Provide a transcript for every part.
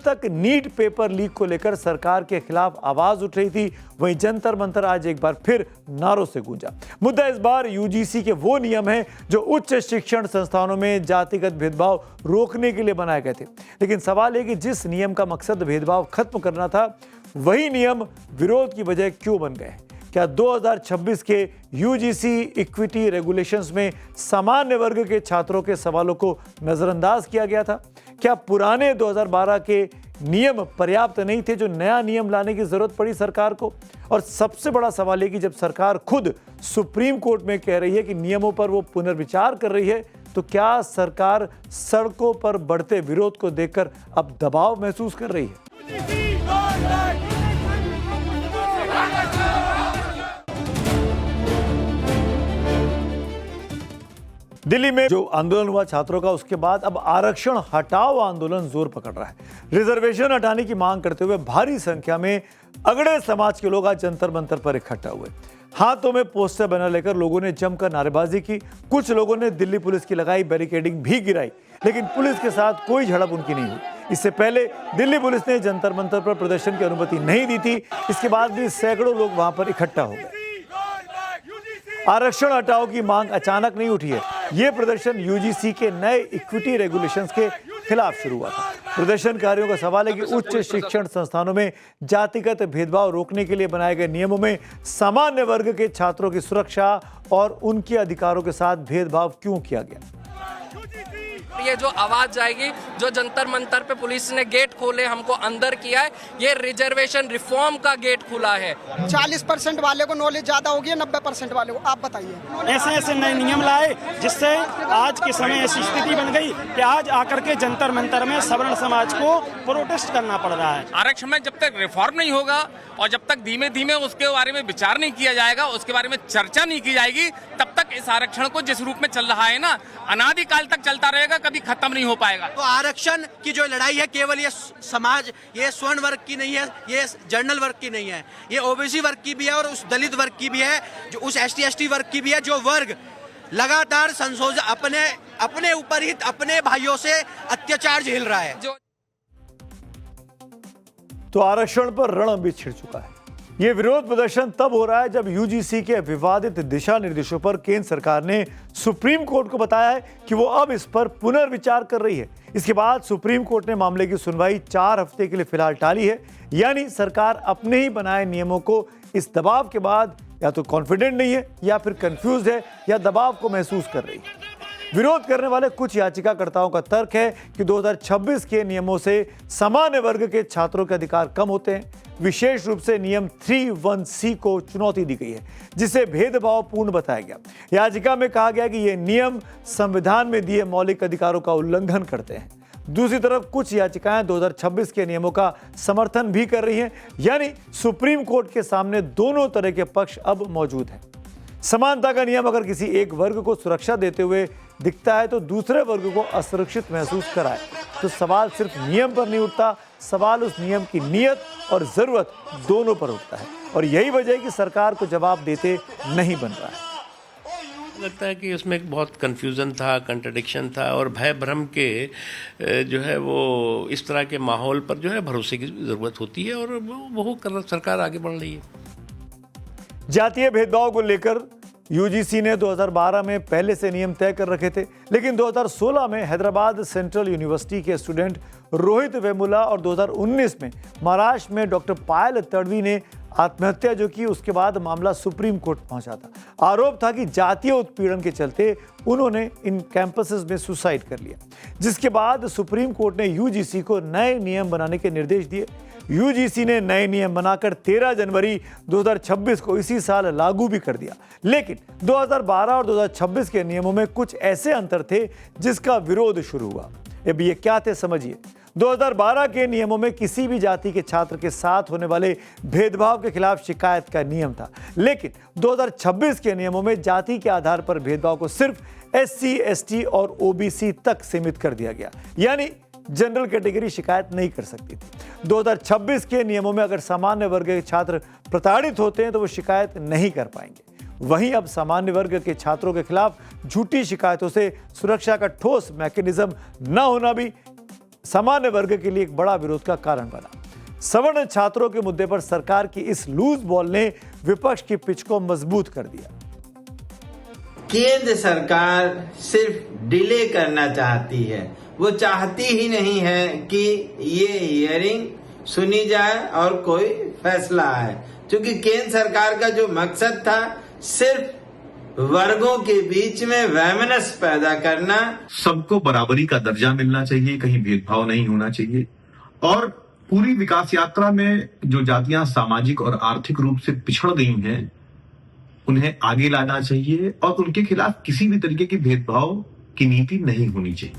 तक NEET paper leak को लेकर सरकार के खिलाफ आवाज उठ रही थी, वहीं जंतर मंतर आज एक बार फिर नारों से गूंजा। मुद्दा इस बार यूजीसी के वो नियम हैं जो उच्च शिक्षण संस्थानों में जातिगत भेदभाव रोकने के लिए बनाए गए थे। लेकिन सवाल है कि जिस नियम का मकसद भेदभाव खत्म करना था, वही नियम विरोध की वजह क्यों बन गए? क्या 2026 के यूजीसी इक्विटी रेगुलेशंस में सामान्य वर्ग के छात्रों के सवालों को नजरअंदाज किया गया था? क्या पुराने 2012 के नियम पर्याप्त नहीं थे जो नया नियम लाने की जरूरत पड़ी सरकार को? और सबसे बड़ा सवाल है कि जब सरकार खुद सुप्रीम कोर्ट में कह रही है कि नियमों पर वो पुनर्विचार कर रही है, तो क्या सरकार सड़कों पर बढ़ते विरोध को देखकर अब दबाव महसूस कर रही है? दिल्ली में जो आंदोलन हुआ छात्रों का, उसके बाद अब आरक्षण हटाओ आंदोलन जोर पकड़ रहा है। रिजर्वेशन हटाने की मांग करते हुए भारी संख्या में अगड़े समाज के लोग आज जंतर मंतर पर इकट्ठा हुए। हाथों में पोस्टर बैनर लेकर लोगों ने जमकर नारेबाजी की। कुछ लोगों ने दिल्ली पुलिस की लगाई बैरिकेडिंग भी गिराई, लेकिन पुलिस के साथ कोई झड़प उनकी नहीं हुई। इससे पहले दिल्ली पुलिस ने जंतर मंतर पर प्रदर्शन की अनुमति नहीं दी थी। इसके बाद भी सैकड़ों लोग वहां पर इकट्ठा हो गए। आरक्षण हटाओ की मांग अचानक नहीं उठी है। यह प्रदर्शन यूजीसी के नए इक्विटी रेगुलेशंस के खिलाफ शुरू हुआ था। प्रदर्शनकारियों का सवाल है कि उच्च शिक्षण संस्थानों में जातिगत भेदभाव रोकने के लिए बनाए गए नियमों में सामान्य वर्ग के छात्रों की सुरक्षा और उनके अधिकारों के साथ भेदभाव क्यों किया गया। ये जो आवाज जाएगी, जो जंतर मंतर पे पुलिस ने गेट खोले, हमको अंदर किया है, ये रिजर्वेशन रिफॉर्म का गेट खुला है। 40% वाले को नॉलेज ज्यादा होगी, 90% वाले को। आप बताइए। ऐसे ऐसे नए नियम लाए जिससे आज के समय ऐसी स्थिति बन गई कि आज आकर के जंतर मंतर में सवर्ण समाज को प्रोटेस्ट करना पड़ रहा है। आरक्षण में जब तक रिफॉर्म नहीं होगा और जब तक धीमे धीमे उसके बारे में विचार नहीं किया जाएगा, उसके बारे में चर्चा नहीं की जाएगी, तब तक इस आरक्षण को जिस रूप में चल रहा है ना, अनादिकाल तक चलता रहेगा, कभी खत्म नहीं हो पाएगा। तो आरक्षण की जो लड़ाई है केवल ये समाज, ये स्वर्ण वर्ग की नहीं है, ये जनरल वर्ग की नहीं है, ये ओबीसी वर्ग की भी है और उस दलित वर्ग की भी है, जो उस एसटी एसटी वर्ग की भी है, जो वर्ग लगातार संशोधन अपने ऊपर ही अपने भाइयों से अत्याचार झेल रहा है। तो आरक्षण पर रण भी छिड़ चुका है। यह विरोध प्रदर्शन तब हो रहा है जब यूजीसी के विवादित दिशा निर्देशों पर केंद्र सरकार ने सुप्रीम कोर्ट को बताया है कि वो अब इस पर पुनर्विचार कर रही है। इसके बाद सुप्रीम कोर्ट ने मामले की सुनवाई 4 हफ्ते के लिए फिलहाल टाली है। यानी सरकार अपने ही बनाए नियमों को इस दबाव के बाद या तो कॉन्फिडेंट नहीं है, या फिर कंफ्यूज है, या दबाव को महसूस कर रही है। विरोध करने वाले कुछ याचिकाकर्ताओं का तर्क है कि 2026 के नियमों से सामान्य वर्ग के छात्रों के अधिकार कम होते हैं। विशेष रूप से नियम 3(1)(c) को चुनौती दी गई है, जिसे भेदभावपूर्ण बताया गया। याचिका में कहा गया कि ये नियम संविधान में दिए मौलिक अधिकारों का उल्लंघन करते हैं। दूसरी तरफ कुछ याचिकाएं 2026 के नियमों का समर्थन भी कर रही हैं। यानी सुप्रीम कोर्ट के सामने दोनों तरह के पक्ष अब मौजूद हैं। समानता का नियम अगर किसी एक वर्ग को सुरक्षा देते हुए दिखता है तो दूसरे वर्ग को असुरक्षित महसूस कराए, तो सवाल सिर्फ नियम पर नहीं उठता, सवाल उस नियम की नीयत और जरूरत दोनों पर उठता है। और यही वजह है कि सरकार को जवाब देते नहीं बन रहा है। लगता है कि उसमें बहुत कन्फ्यूज़न था, कंट्रडिक्शन था और भय भ्रम के जो है वो इस तरह के माहौल पर जो है भरोसे की ज़रूरत होती है, और वो कर सरकार आगे बढ़ रही है। जातीय भेदभाव को लेकर यूजीसी ने 2012 में पहले से नियम तय कर रखे थे, लेकिन 2016 में हैदराबाद सेंट्रल यूनिवर्सिटी के स्टूडेंट रोहित वेमुला और 2019 में महाराष्ट्र में डॉक्टर पायल तड़वी ने आत्महत्या जो की, उसके बाद मामला सुप्रीम कोर्ट पहुंचा था। आरोप था कि जातीय उत्पीड़न के चलते उन्होंने इन कैंपसेस में सुसाइड कर लिया, जिसके बाद सुप्रीम कोर्ट ने यूजीसी को नए नियम बनाने के निर्देश दिए। यूजीसी ने नए नियम बनाकर 13 जनवरी 2026 को इसी साल लागू भी कर दिया। लेकिन 2012 और 2026 के नियमों में कुछ ऐसे अंतर थे जिसका विरोध शुरू हुआ। अब ये क्या थे समझिए। 2012 के नियमों में किसी भी जाति के छात्र के साथ होने वाले भेदभाव के खिलाफ शिकायत का नियम था, लेकिन 2026 के नियमों में जाति के आधार पर भेदभाव को सिर्फ एससी, एसटी और ओबीसी तक सीमित कर दिया गया। यानी जनरल कैटेगरी शिकायत नहीं कर सकती थी। 2026 के नियमों में अगर सामान्य वर्ग के छात्र प्रताड़ित होते हैं तो वो शिकायत नहीं कर पाएंगे। वहीं अब सामान्य वर्ग के छात्रों के खिलाफ झूठी शिकायतों से सुरक्षा का ठोस मैकेनिज्म न होना भी सामान्य वर्ग के लिए एक बड़ा विरोध का कारण बना। सवर्ण छात्रों के मुद्दे पर सरकार की इस लूज बॉल ने विपक्ष की पिच को मजबूत कर दिया। केंद्र सरकार सिर्फ डिले करना चाहती है, वो चाहती ही नहीं है कि ये हियरिंग सुनी जाए और कोई फैसला आए, क्योंकि केंद्र सरकार का जो मकसद था सिर्फ वर्गों के बीच में वैमनस पैदा करना। सबको बराबरी का दर्जा मिलना चाहिए, कहीं भेदभाव नहीं होना चाहिए और पूरी विकास यात्रा में जो जातियां सामाजिक और आर्थिक रूप से पिछड़ गई हैं उन्हें आगे लाना चाहिए और उनके खिलाफ किसी भी तरीके की भेदभाव की नीति नहीं होनी चाहिए।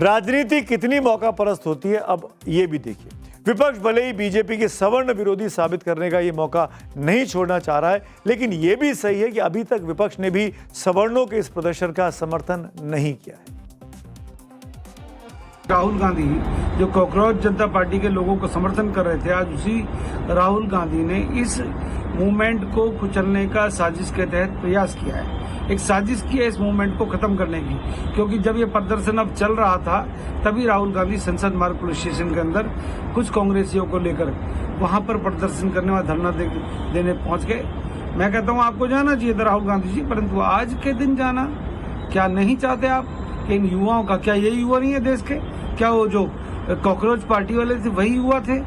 राजनीति कितनी मौका परस्त होती है, अब ये भी देखिए। विपक्ष भले ही बीजेपी के सवर्ण विरोधी साबित करने का ये मौका नहीं छोड़ना चाह रहा है, लेकिन ये भी सही है कि अभी तक विपक्ष ने भी सवर्णों के इस प्रदर्शन का समर्थन नहीं किया है। राहुल गांधी जो कॉकरोच जनता पार्टी के लोगों को समर्थन कर रहे थे, आज उसी राहुल गांधी ने इस मूवमेंट को कुचलने का साजिश के तहत प्रयास किया है। एक साजिश की है इस मूवमेंट को खत्म करने की, क्योंकि जब ये प्रदर्शन अब चल रहा था तभी राहुल गांधी संसद मार्ग पुलिस स्टेशन के अंदर कुछ कांग्रेसियों को लेकर वहां पर प्रदर्शन करने व धरना देने पहुंच गए। मैं कहता हूं आपको जाना चाहिए था राहुल गांधी जी, परंतु आज के दिन जाना क्या नहीं चाहते आप कि इन युवाओं का, क्या ये युवा नहीं है देश के? क्या वो जो कॉकरोच पार्टी वाले थे वही युवा थे?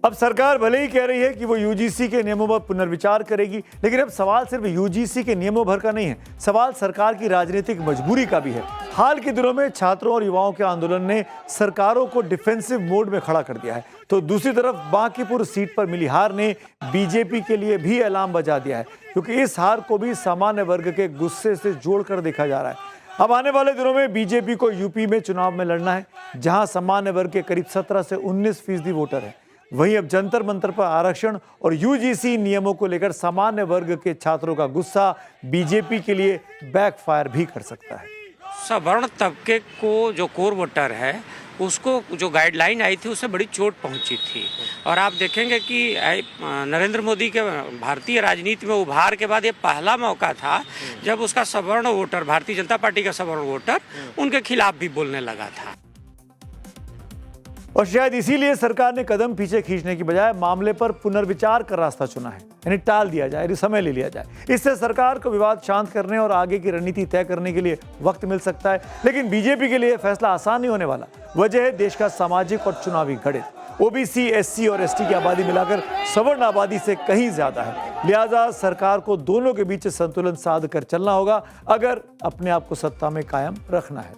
अब सरकार भले ही कह रही है कि वो यूजीसी के नियमों पर पुनर्विचार करेगी, लेकिन अब सवाल सिर्फ यूजीसी के नियमों भर का नहीं है, सवाल सरकार की राजनीतिक मजबूरी का भी है। हाल के दिनों में छात्रों और युवाओं के आंदोलन ने सरकारों को डिफेंसिव मोड में खड़ा कर दिया है, तो दूसरी तरफ बांकीपुर सीट पर मिली हार ने बीजेपी के लिए भी अलार्म बजा दिया है, क्योंकि इस हार को भी सामान्य वर्ग के गुस्से से जोड़कर देखा जा रहा है। अब आने वाले दिनों में बीजेपी को यूपी में चुनाव में लड़ना है, जहां सामान्य वर्ग के करीब 17 से 19% वोटर है। वहीं अब जंतर मंतर पर आरक्षण और यूजीसी नियमों को लेकर सामान्य वर्ग के छात्रों का गुस्सा बीजेपी के लिए बैकफायर भी कर सकता है। सवर्ण तबके को जो कोर वोटर है उसको जो गाइडलाइन आई थी उससे बड़ी चोट पहुंची थी, और आप देखेंगे कि नरेंद्र मोदी के भारतीय राजनीति में उभार के बाद ये पहला मौका था जब उसका सवर्ण वोटर, भारतीय जनता पार्टी का सवर्ण वोटर उनके खिलाफ भी बोलने लगा था। और शायद इसीलिए सरकार ने कदम पीछे खींचने की बजाय मामले पर पुनर्विचार का रास्ता चुना है, यानी टाल दिया जाए, समय ले लिया जाए। इससे सरकार को विवाद शांत करने और आगे की रणनीति तय करने के लिए वक्त मिल सकता है, लेकिन बीजेपी के लिए फैसला आसान नहीं होने वाला। वजह है देश का सामाजिक और चुनावी गणित। ओबीसी, एससी और एसटी की आबादी मिलाकर सवर्ण आबादी से कहीं ज्यादा है, लिहाजा सरकार को दोनों के बीच संतुलन साध कर चलना होगा अगर अपने आप को सत्ता में कायम रखना है।